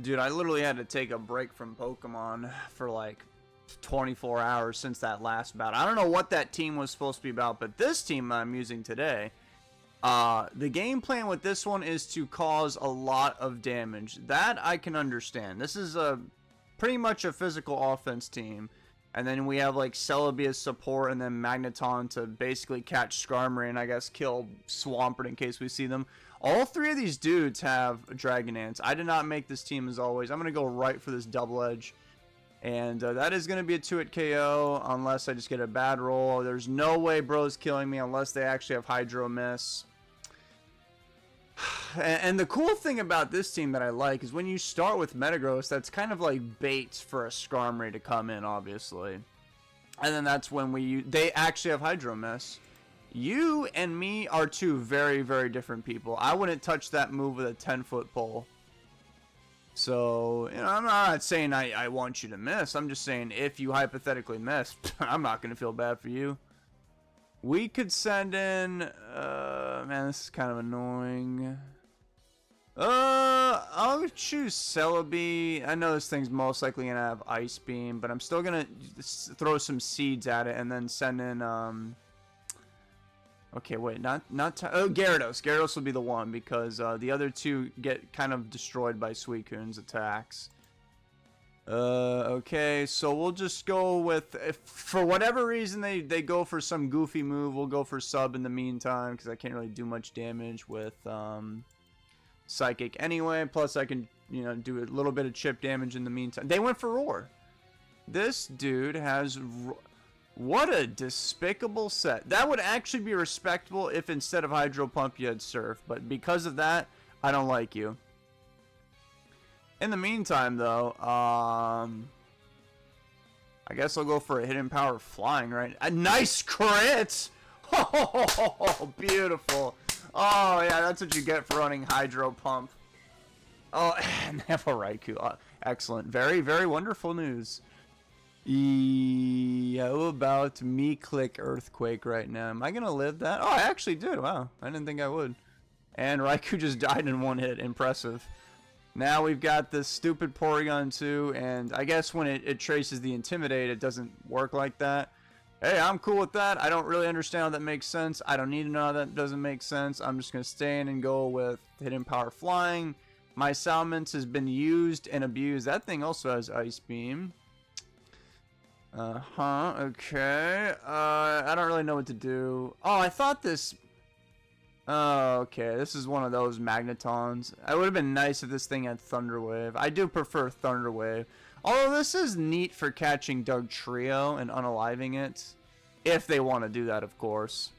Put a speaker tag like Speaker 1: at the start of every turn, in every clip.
Speaker 1: Dude, I literally had to take a break from Pokemon for like 24 hours since that last bout. I don't know what that team was supposed to be about, but this team I'm using today, the game plan with this one is to cause a lot of damage. That I can understand. This is a pretty much a physical offense team. And then we have like Celebi as support, and then Magneton to basically catch Skarmory and I guess kill Swampert in case we see them. All three of these dudes have Dragon Dance. I did not make this team as always. I'm going to go right for this double edge. And that is going to be a 2-hit KO unless I just get a bad roll. There's no way bro's killing me unless they actually have Hydro Miss. And the cool thing about this team that I like is when you start with Metagross, that's kind of like bait for a Skarmory to come in, obviously. And then that's when they actually have Hydro Miss. You and me are two very, very different people. I wouldn't touch that move with a 10-foot pole. So, you know, I'm not saying I want you to miss. I'm just saying if you hypothetically miss, I'm not going to feel bad for you. We could send in... man, this is kind of annoying. I'll choose Celebi. I know this thing's most likely going to have Ice Beam, but I'm still going to throw some seeds at it and then send in... Okay, wait, Gyarados. Gyarados will be the one because the other two get kind of destroyed by Suicune's attacks. Okay, so we'll just go with, if for whatever reason they go for some goofy move, we'll go for Sub in the meantime because I can't really do much damage with Psychic anyway. Plus I can, you know, do a little bit of chip damage in the meantime. They went for Roar. This dude has... What a despicable set. That would actually be respectable if instead of Hydro Pump you had Surf. But because of that, I don't like you. In the meantime, though, I guess I'll go for a Hidden Power Flying, right? A nice crit! Oh, beautiful. Oh, yeah, that's what you get for running Hydro Pump. Oh, and have a Raikou. Excellent. Very, very wonderful news. How about me click Earthquake right now? Am I gonna live that? Oh, I actually did. Wow, I didn't think I would. And Raikou just died in one hit. Impressive. Now we've got this stupid Porygon too, and I guess when it traces the Intimidate, it doesn't work like that. Hey, I'm cool with that. I don't really understand how that makes sense. I don't need to know how that doesn't make sense. I'm just gonna stay in and go with Hidden Power Flying. My Salmons has been used and abused. That thing also has Ice Beam. Okay. I don't really know what to do. Oh, I thought this... Oh, okay. This is one of those Magnetons. It would have been nice if this thing had Thunder Wave. I do prefer Thunder Wave. Although this is neat for catching Doug Trio and unaliving it. If they want to do that, of course.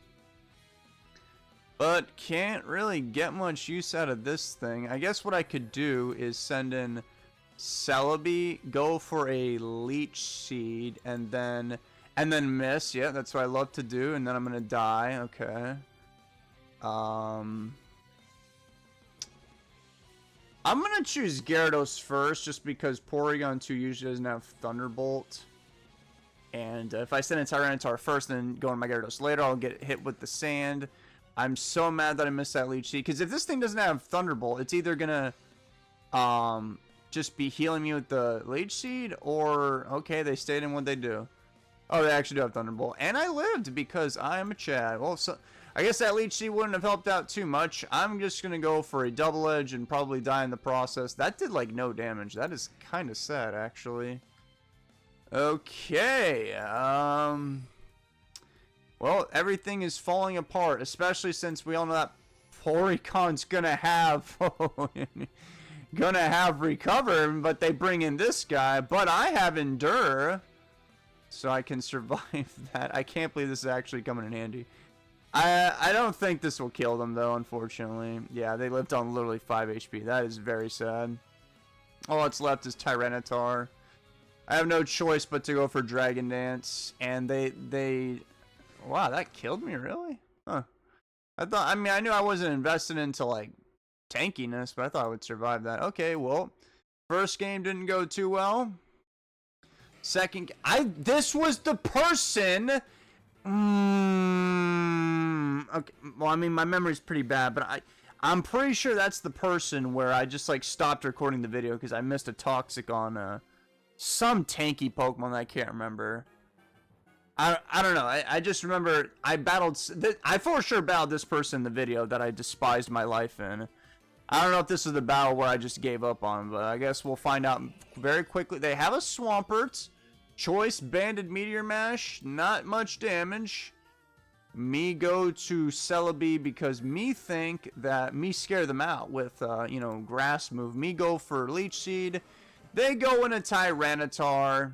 Speaker 1: But can't really get much use out of this thing. I guess what I could do is send in... Celebi, go for a Leech Seed, and then miss. Yeah, that's what I love to do, and then I'm gonna die. Okay. I'm gonna choose Gyarados first, just because Porygon 2 usually doesn't have Thunderbolt. And if I send in Tyranitar first, and then go on my Gyarados later, I'll get hit with the sand. I'm so mad that I missed that Leech Seed, because if this thing doesn't have Thunderbolt, it's either gonna just be healing me with the Leech Seed, or okay, they stayed in what they do. Oh, they actually do have Thunderbolt, and I lived because I am a Chad. Well, so I guess that Leech Seed wouldn't have helped out too much. I'm just gonna go for a double edge and probably die in the process. That did like no damage. That is kind of sad, actually. Okay. Well, everything is falling apart, especially since we all know that Porygon's gonna have. Recover, but they bring in this guy, but I have Endure, so I can survive that. I can't believe this is actually coming in handy. I don't think this will kill them, though, unfortunately. Yeah, they lived on literally 5 HP. That is very sad. All that's left is Tyranitar. I have no choice but to go for Dragon Dance, and they... Wow, that killed me, really? Huh. I mean, I knew I wasn't invested into, like, tankiness, but I thought I would survive that. Okay, well, first game didn't go too well. Second, this was the person. Okay, well, I mean, my memory's pretty bad, but I'm pretty sure that's the person where I just like stopped recording the video because I missed a toxic on some tanky Pokemon that I can't remember. I don't know. I just remember I battled. I for sure battled this person in the video that I despised my life in. I don't know if this is the battle where I just gave up on, but I guess we'll find out very quickly. They have a Swampert. Choice Banded Meteor Mash. Not much damage. Me go to Celebi because me think that me scare them out with, you know, Grass move. Me go for Leech Seed. They go in a Tyranitar.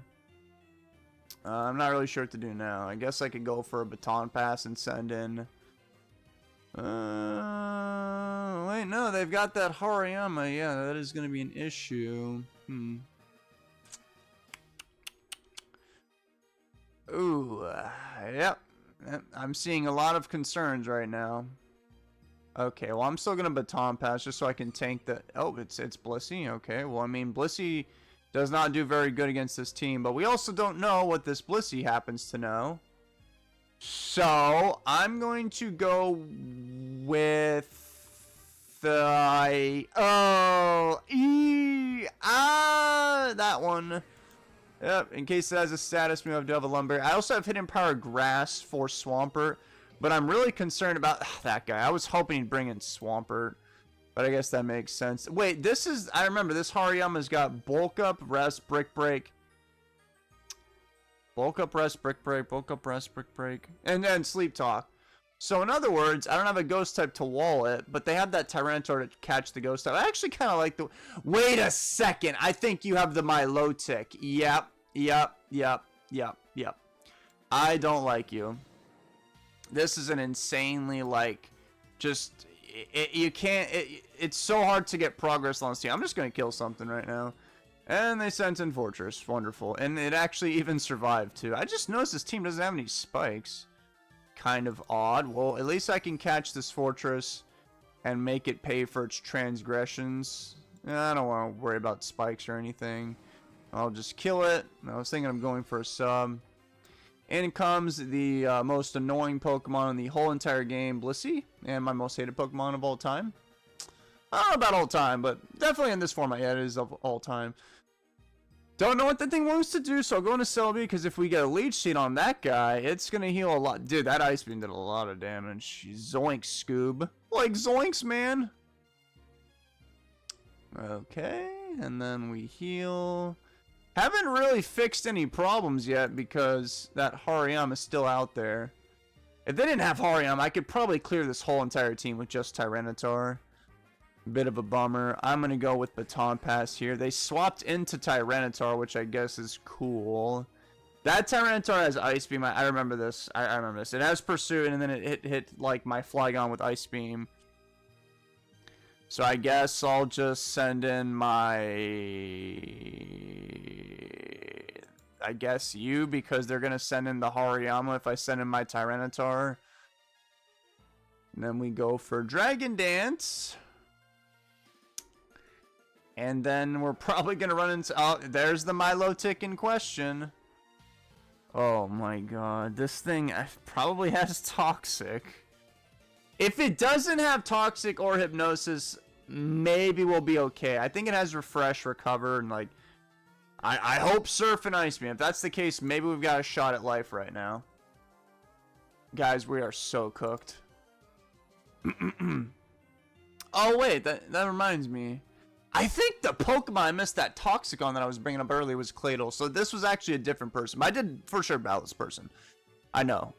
Speaker 1: I'm not really sure what to do now. I guess I could go for a Baton Pass and send in... wait, no, they've got that Hariyama. Yeah, that is going to be an issue. Ooh, yep. I'm seeing a lot of concerns right now. Okay, well, I'm still going to Baton Pass just so I can tank the... Oh, it's Blissey. Okay, well, I mean, Blissey does not do very good against this team, but we also don't know what this Blissey happens to know. So, I'm going to go with... that one. Yep, in case it has a status, we have to have a Lumber. I also have Hidden Power Grass for Swampert, but I'm really concerned about that guy. I was hoping he'd bring in Swampert, but I guess that makes sense. Wait, this is... I remember this Hariyama's got Bulk Up, Rest, Brick Break. Bulk Up, Rest, Brick Break, Bulk Up, Rest, Brick Break, and then Sleep Talk. So in other words, I don't have a Ghost type to wall it, but they have that Tyranitar to catch the Ghost type. I actually kind of like the... Wait a second. I think you have the Milotic. Yep. I don't like you. This is an insanely, like, just... you can't... it's so hard to get progress on this team. I'm just going to kill something right now. And they sent in Fortress. Wonderful. And it actually even survived, too. I just noticed this team doesn't have any spikes. Kind of odd. Well, at least I can catch this Fortress and make it pay for its transgressions. I don't want to worry about spikes or anything. I'll just kill it. I was thinking I'm going for a sub. In comes the most annoying Pokemon in the whole entire game, Blissey, and my most hated Pokemon of all time. I don't know about all time, but definitely in this format, yeah, it is of all time. Don't know what the thing wants to do, so I'll go into Celebi, because if we get a Leech Seed on that guy, it's going to heal a lot. Dude, that Ice Beam did a lot of damage. Zoink, Scoob. Like, Zoinks, man. Okay, and then we heal. Haven't really fixed any problems yet, because that Hariyama is still out there. If they didn't have Hariyama, I could probably clear this whole entire team with just Tyranitar. Bit of a bummer. I'm going to go with Baton Pass here. They swapped into Tyranitar, which I guess is cool. That Tyranitar has Ice Beam. I remember this. I remember this. It has Pursuit, and then it hit like my Flygon with Ice Beam. So I guess I'll just send in my... I guess you, because they're going to send in the Hariyama if I send in my Tyranitar. And then we go for Dragon Dance. And then we're probably going to run into... Oh, there's the Milotic in question. Oh my god. This thing probably has Toxic. If it doesn't have Toxic or Hypnosis, maybe we'll be okay. I think it has Refresh, Recover, and like... I hope Surf and Ice Beam. If that's the case, maybe we've got a shot at life right now. Guys, we are so cooked. Oh wait, that reminds me. I think the Pokemon I missed that Toxic on that I was bringing up earlier was Claydol. So this was actually a different person. But I did for sure battle this person. I know.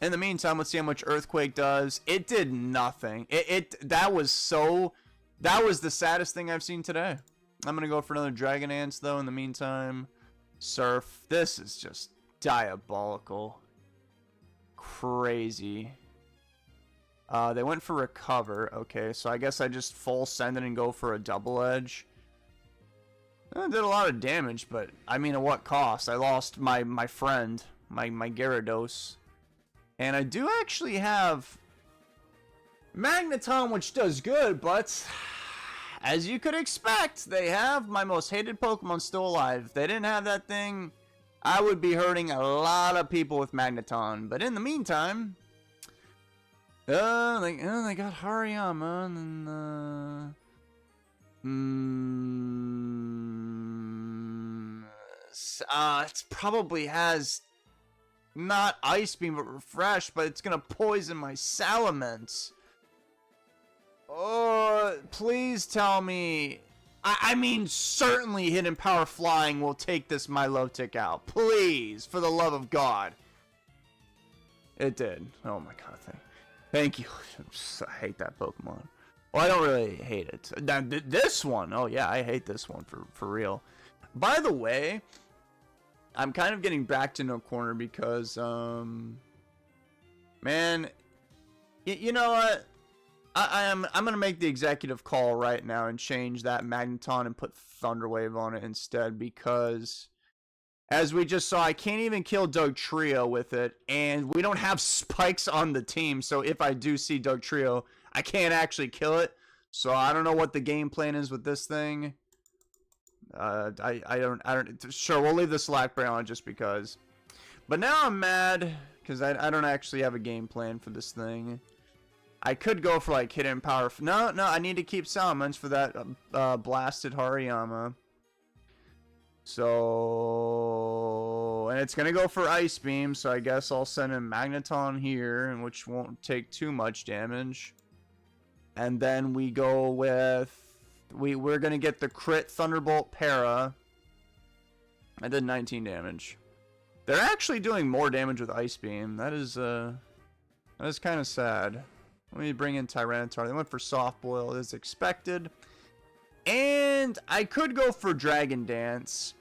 Speaker 1: In the meantime, let's see how much Earthquake does. It did nothing. That was the saddest thing I've seen today. I'm going to go for another Dragon Dance, though, in the meantime. Surf. This is just diabolical. Crazy. They went for Recover. Okay, so I guess I just full send it and go for a Double Edge. It did a lot of damage, but I mean, at what cost? I lost my friend, my Gyarados. And I do actually have Magneton, which does good, but as you could expect, they have my most hated Pokemon still alive. If they didn't have that thing, I would be hurting a lot of people with Magneton. But in the meantime, They got Hariyama, and then it probably has not Ice Beam but Refresh, but it's gonna poison my Salamence. Oh, please tell me. I mean, certainly Hidden Power Flying will take this Milotic out. Please, for the love of God. It did. Oh my God, thank you. I hate that Pokemon. Well, I don't really hate it. Now, this one, oh yeah, I hate this one for real. By the way, I'm kind of getting back to No Corner because, man, you know what? I'm gonna make the executive call right now and change that Magneton and put Thunderwave on it instead, because as we just saw, I can't even kill Dugtrio with it, and we don't have spikes on the team, so if I do see Dugtrio, I can't actually kill it. So I don't know what the game plan is with this thing. I don't. Sure, we'll leave the Slackberry on just because. But now I'm mad because I don't actually have a game plan for this thing. I could go for like Hidden Power. No, I need to keep Salamence for that blasted Hariyama. So, and it's gonna go for Ice Beam, so I guess I'll send in Magneton here, which won't take too much damage. And then we go with we're gonna get the crit Thunderbolt Para. I did 19 damage. They're actually doing more damage with Ice Beam. That is kind of sad. Let me bring in Tyranitar. They went for Soft Boil as expected. And I could go for Dragon Dance.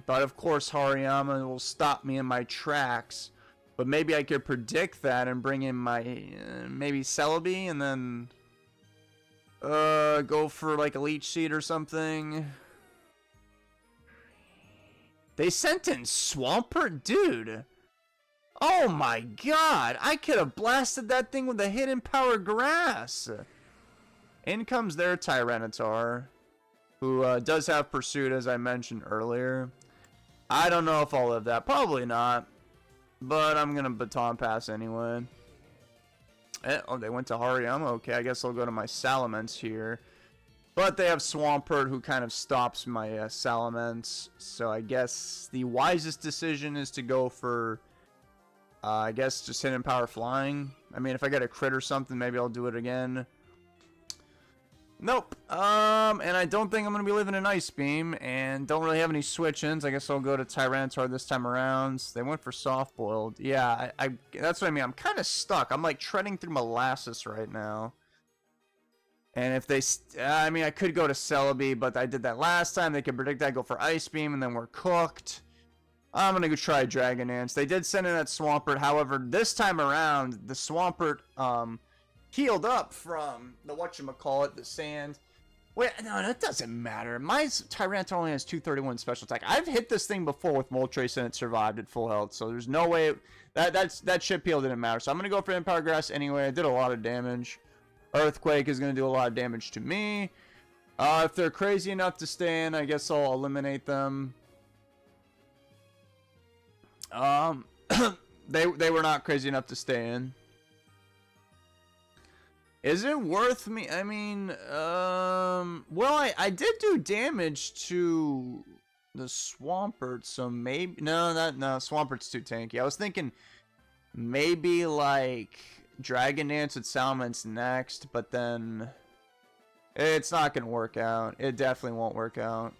Speaker 1: But of course Hariyama will stop me in my tracks. But maybe I could predict that and bring in my maybe Celebi and then go for like a Leech Seed or something. They sent in Swampert, dude. Oh my God, I could have blasted that thing with a Hidden Power Grass. In comes their Tyranitar, who does have Pursuit, as I mentioned earlier. I don't know if I'll live that. Probably not. But I'm going to Baton Pass anyway. Oh, they went to Hariyama. Okay, I guess I'll go to my Salamence here. But they have Swampert, who kind of stops my Salamence. So I guess the wisest decision is to go for, I guess, just Hidden Power Flying. I mean, if I get a crit or something, maybe I'll do it again. Nope. And I don't think I'm going to be living in Ice Beam, and don't really have any switch-ins. I guess I'll go to Tyranitar this time around. They went for Soft Boiled. Yeah, I that's what I mean. I'm kind of stuck. I'm like treading through molasses right now. And if they, I mean, I could go to Celebi, but I did that last time. They could predict I go for Ice Beam, and then we're cooked. I'm going to go try Dragon Dance. They did send in that Swampert. However, this time around, the Swampert, healed up from the whatchamacallit, the sand. Wait, no, that doesn't matter. My Tyranitar only has 231 special attack. I've hit this thing before with Moltres and it survived at full health, so there's no way that ship heal didn't matter. So I'm gonna go for Empire Grass anyway. I did a lot of damage. Earthquake is gonna do a lot of damage to me. If they're crazy enough to stay in, I guess I'll eliminate them. They were not crazy enough to stay in. Is it worth me? I mean, well, I did do damage to the Swampert, so maybe, no, Swampert's too tanky. I was thinking maybe like Dragon Dance with Salamence next, but then it's not going to work out. It definitely won't work out,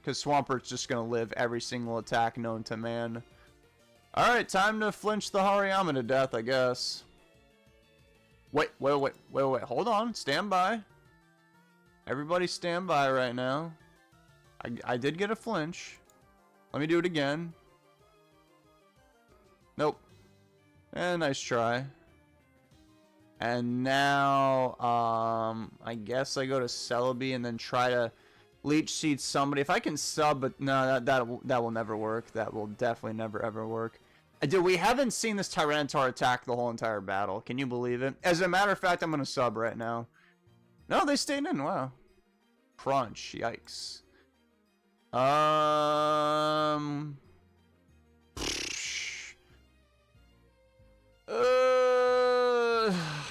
Speaker 1: because Swampert's just going to live every single attack known to man. Alright, time to flinch the Hariyama to death, I guess. Wait, hold on, stand by. Everybody stand by right now. I did get a flinch. Let me do it again. Nope. Nice try. And now, I guess I go to Celebi and then try to Leech Seed somebody. If I can sub, but no, that will never work. That will definitely never ever work. Dude, we haven't seen this Tyranitar attack the whole entire battle. Can you believe it? As a matter of fact, I'm going to sub right now. No, they stayed in. Wow. Crunch. Yikes.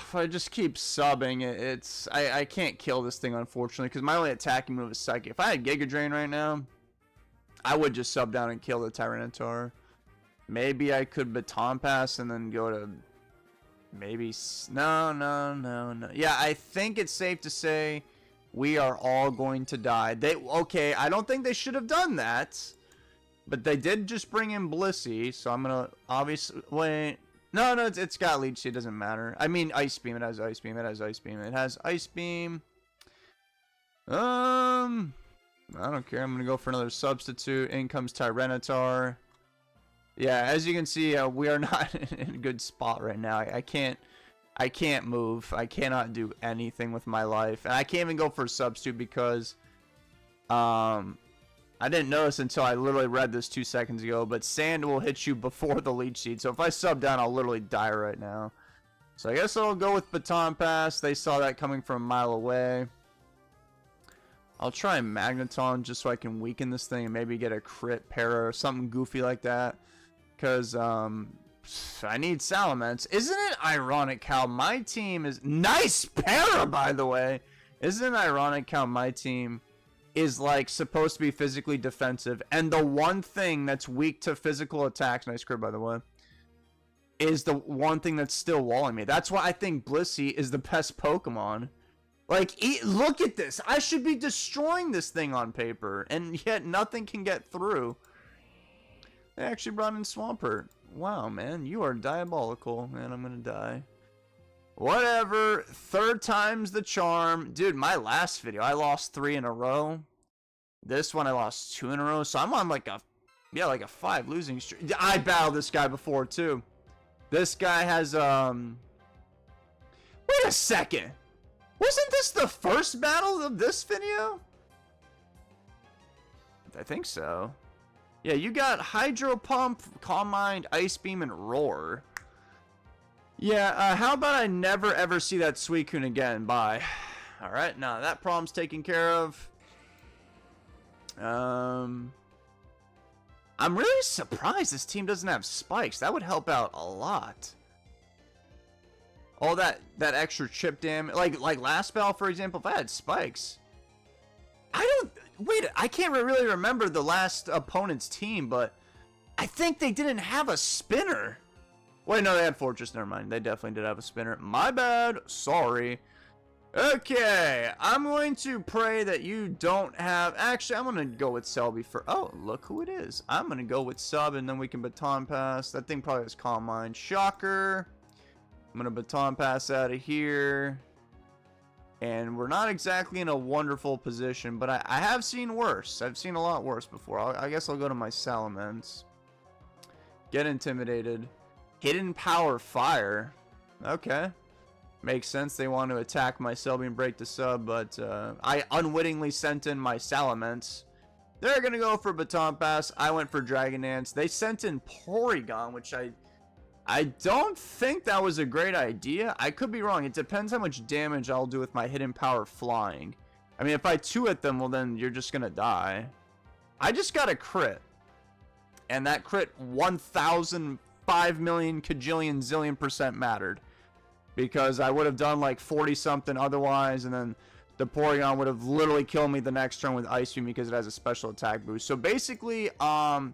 Speaker 1: if I just keep subbing, I can't kill this thing, unfortunately, because my only attacking move is Psychic. If I had Giga Drain right now, I would just sub down and kill the Tyranitar. Maybe I could Baton Pass and then go to... Maybe... No. Yeah, I think it's safe to say we are all going to die. Okay, I don't think they should have done that. But they did just bring in Blissey, so I'm going to obviously... Wait... No, it's got Leech Seed. It doesn't matter. I mean, Ice Beam. It has Ice Beam. It has Ice Beam. It has Ice Beam. I don't care. I'm gonna go for another substitute. In comes Tyranitar. Yeah, as you can see, we are not in a good spot right now. I can't move. I cannot do anything with my life, and I can't even go for a substitute because, I didn't notice until I literally read this 2 seconds ago, but Sand will hit you before the Leech Seed. So if I sub down, I'll literally die right now. So I guess I'll go with Baton Pass. They saw that coming from a mile away. I'll try Magneton just so I can weaken this thing and maybe get a crit para or something goofy like that. Because I need Salamence. Isn't it ironic how my team is... Nice para, by the way! Isn't it ironic how my team... is like supposed to be physically defensive, and the one thing that's weak to physical attacks, nice crit by the way, is the one thing that's still walling me. That's why I think Blissey is the best Pokemon. Like, look at this. I should be destroying this thing on paper, and yet nothing can get through. They actually brought in Swampert. Wow, man, you are diabolical. Man, I'm gonna die. Whatever. Third time's the charm. Dude, my last video, I lost 3 in a row. This one, I lost 2 in a row. So I'm on like a 5 losing streak. I battled this guy before, too. This guy has, Wait a second. Wasn't this the first battle of this video? I think so. Yeah, you got Hydro Pump, Calm Mind, Ice Beam, and Roar. Yeah, how about I never ever see that Suicune again? Bye. Alright, now that problem's taken care of. I'm really surprised this team doesn't have spikes. That would help out a lot. All that extra chip damage. Like last battle, for example, if I had spikes. I can't really remember the last opponent's team, but I think they didn't have a spinner. Wait, no, they had Fortress. Never mind. They definitely did have a spinner. My bad. Sorry. Okay. I'm going to pray that you don't have... Actually, I'm going to go with Selby for... Oh, look who it is. I'm going to go with Sub, and then we can Baton Pass. That thing probably has Calm Mind. Shocker. I'm going to Baton Pass out of here. And we're not exactly in a wonderful position, but I have seen worse. I've seen a lot worse before. I guess I'll go to my Salamence. Get intimidated. Hidden Power Fire. Okay. Makes sense. They want to attack my Selby and break the sub, but I unwittingly sent in my Salamence. They're going to go for Baton Pass. I went for Dragon Dance. They sent in Porygon, which I don't think that was a great idea. I could be wrong. It depends how much damage I'll do with my Hidden Power Flying. I mean, if I 2-hit them, well, then you're just going to die. I just got a crit. And that crit 1,005 million kajillion zillion % mattered. Because I would have done like 40 something otherwise, and then the Porygon would have literally killed me the next turn with Ice Beam because it has a special attack boost. So basically, I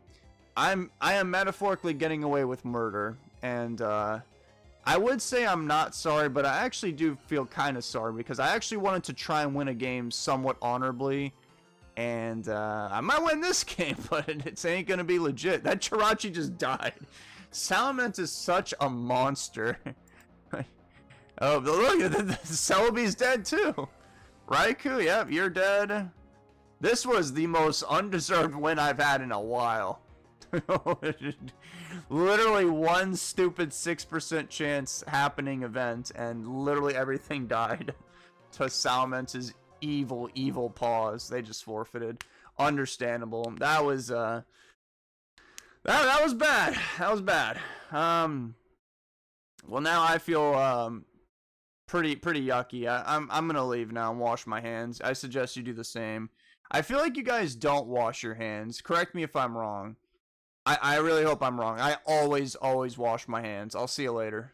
Speaker 1: am metaphorically getting away with murder. And I would say I'm not sorry, but I actually do feel kind of sorry because I actually wanted to try and win a game somewhat honorably. And I might win this game, but it ain't going to be legit. That Jirachi just died. Salamence is such a monster. Oh, look, the Celebi's dead too. Raikou, yep, you're dead. This was the most undeserved win I've had in a while. Literally one stupid 6% chance happening event, and literally everything died to Salamence's evil paws. They just forfeited. Understandable. That was that was bad. That was bad. Well, now I feel pretty yucky. I'm gonna leave now and wash my hands. I suggest you do the same. I feel like you guys don't wash your hands. Correct me if I'm wrong. I really hope I'm wrong. I always wash my hands. I'll see you later.